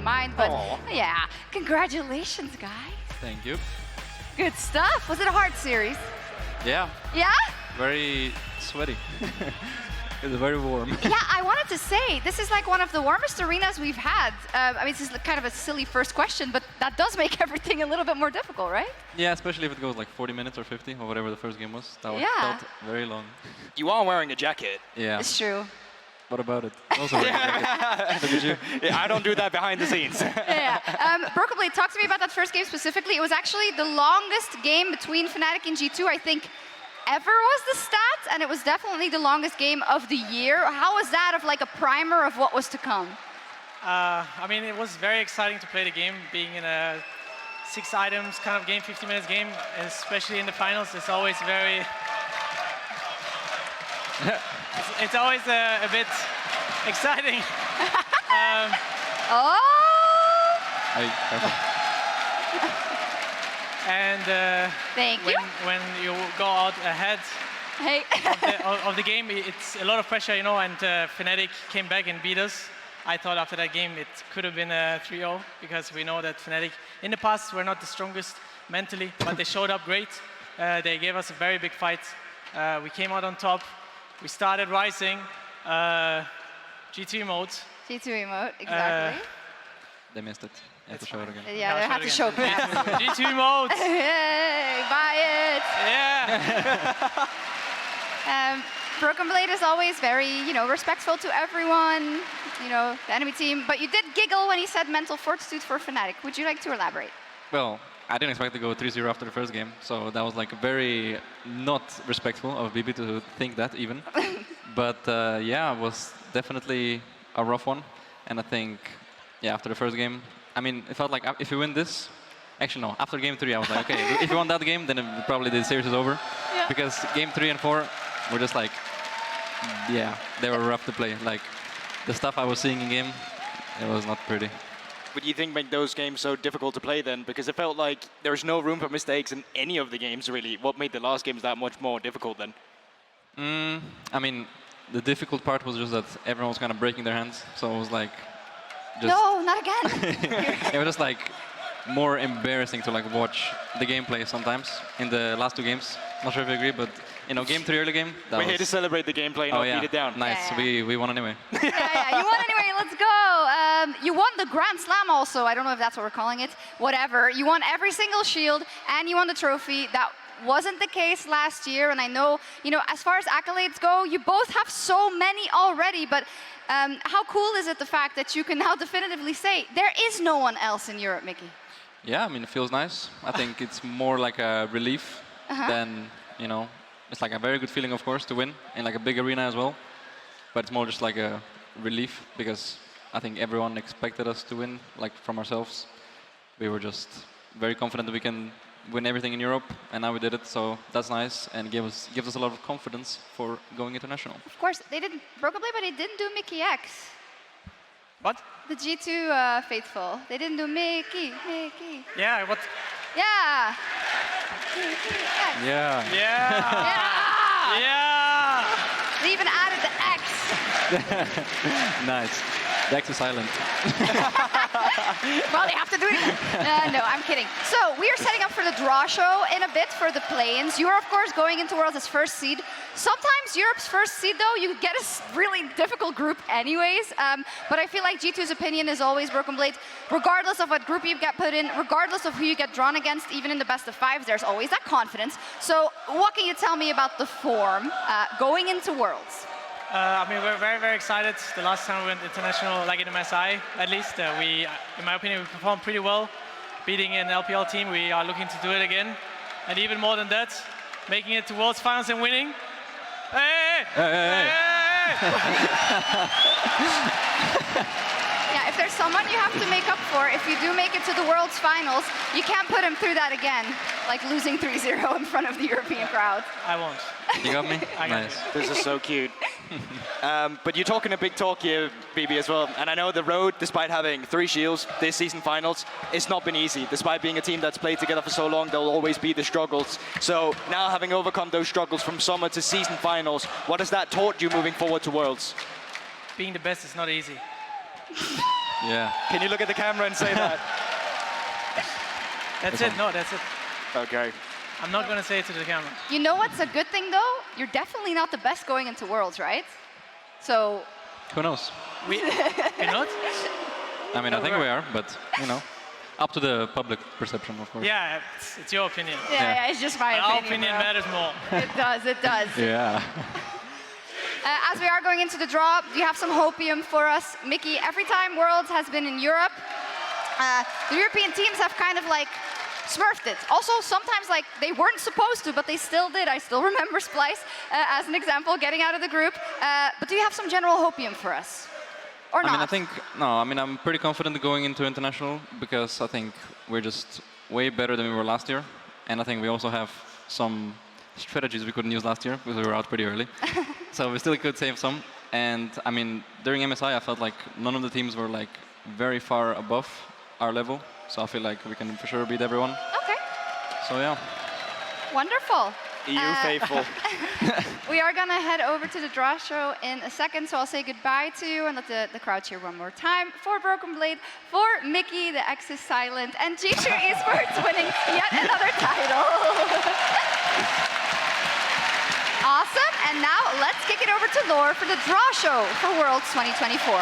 don't mind. But yeah, congratulations, guys. Thank you. Good stuff. Was it a hard series? Yeah. Yeah? Very sweaty. It's very warm. Yeah, I wanted to say, this is like one of the warmest arenas we've had. I mean, this is kind of a silly first question, but that does make everything a little bit more difficult, right? Yeah, especially if it goes like 40 minutes or 50 or whatever the first game was. That felt very long. You are wearing a jacket. Yeah. It's true. What about it? Also wearing a jacket. Look at you. Yeah, I don't do that behind the scenes. Yeah. Brokenblade, talk to me about that first game specifically. It was actually the longest game between Fnatic and G2, I think, ever was the stats, and it was definitely the longest game of the year. How was that of like a primer of what was to come? I mean, it was very exciting to play the game, being in a 6 items kind of game, 50 minutes game, especially in the finals. It's always very... it's always a bit exciting. Oh! And Thank you. when you go out ahead Hey. of the game, it's a lot of pressure, you know, and Fnatic came back and beat us. I thought after that game it could have been a 3-0 because we know that Fnatic in the past were not the strongest mentally, but they showed up great. They gave us a very big fight. We came out on top. We started rising. G2 emote. G2 emote, exactly. They missed it. You have to show it again. Yeah, they had to show that. G2 emote. Hey, buy it. Yeah. Brokenblade is always very, you know, respectful to everyone, you know, the enemy team. But you did giggle when he said mental fortitude for Fnatic. Would you like to elaborate? Well, I didn't expect to go 3-0 after the first game, so that was like very not respectful of BB to think that even. But yeah, it was definitely a rough one. And I think, yeah, after the first game, I mean, it felt like if we win this, actually no, after game 3 I was like, okay, if we won that game, then probably the series is over. Yeah. Because game 3 and 4 were just like, yeah, they were rough to play. Like, the stuff I was seeing in game, it was not pretty. But you think make those games so difficult to play then? Because it felt like there was no room for mistakes in any of the games, really. What made the last games that much more difficult then? I mean, the difficult part was just that everyone was kind of breaking their hands. So it was like... Just no, not again. It was just like more embarrassing to like watch the gameplay sometimes in the last 2 games. Not sure if you agree, but you know, game 3 early game. We're here to celebrate the gameplay, not beat it down. Nice, Yeah. we won anyway. Yeah, you won anyway, let's go. You won the Grand Slam also, I don't know if that's what we're calling it, whatever. You won every single shield and you won the trophy. That wasn't the case last year, and I know, you know, as far as accolades go, you both have so many already, but how cool is it the fact that you can now definitively say there is no one else in Europe, Mickey? Yeah, I mean, it feels nice. I think it's more like a relief than, you know, it's like a very good feeling, of course, to win in like a big arena as well. But it's more just like a relief because I think everyone expected us to win, like from ourselves. We were just very confident that we can win everything in Europe, and now we did it, so that's nice and gives us a lot of confidence for going international. Of course, they didn't, Brokenblade, but they didn't do Mikyx. What? The G2 faithful. They didn't do Mickey. Yeah, what? Yeah. Yeah. Yeah. Yeah. Yeah. They even added the X. Nice. The X is silent. Well, they have to do it again. No, I'm kidding. So we are setting up for the draw show in a bit for the play-ins. You are, of course, going into Worlds as first seed. Sometimes Europe's first seed, though, you get a really difficult group anyways. But I feel like G2's opinion is always Brokenblade. Regardless of what group you get put in, regardless of who you get drawn against, even in the best of 5s, there's always that confidence. So what can you tell me about the form going into Worlds? I mean, we're very, very excited. The last time we went international, like in MSI, at least, we, in my opinion, we performed pretty well. Beating an LPL team, we are looking to do it again. And even more than that, making it to Worlds Finals and winning. Hey! Hey! Yeah, if there's someone you have to make up for, if you do make it to the World's Finals, you can't put him through that again, like losing 3-0 in front of the European crowd. I won't. You got me? I got Nice. This is so cute. But you're talking a big talk here, BB, as well. And I know the road, despite having 3 shields this season finals, it's not been easy. Despite being a team that's played together for so long, there'll always be the struggles. So now having overcome those struggles from summer to season finals, what has that taught you moving forward to Worlds? Being the best is not easy. Yeah. Can you look at the camera and say that? That's it. No, that's it. Okay. I'm not going to say it to the camera. You know what's a good thing though? You're definitely not the best going into Worlds, right? So. Who knows? We're not? I mean, I think we are, but you know, up to the public perception, of course. Yeah, it's your opinion. Yeah, it's just my But our opinion. opinion bro. matters more. It does, it does. Yeah. As we are going into the draw, do you have some hopium for us? Mickey, every time Worlds has been in Europe, the European teams have kind of like smurfed it. Also, sometimes like they weren't supposed to, but they still did. I still remember Splice as an example, getting out of the group. But do you have some general hopium for us? Or not? I mean, I'm pretty confident going into international because I think we're just way better than we were last year. And I think we also have some strategies we couldn't use last year because we were out pretty early. So we still could save some. And I mean, during MSI, I felt like none of the teams were like very far above our level. So I feel like we can for sure beat everyone. Okay. So yeah. Wonderful. EU faithful. We are going to head over to the draw show in a second, so I'll say goodbye to you and let the crowd cheer one more time for Broken Blade, for Mickey, the X is silent, and Jisoo Esports winning yet another title. Awesome, and now let's kick it over to Lore for the draw show for Worlds 2024.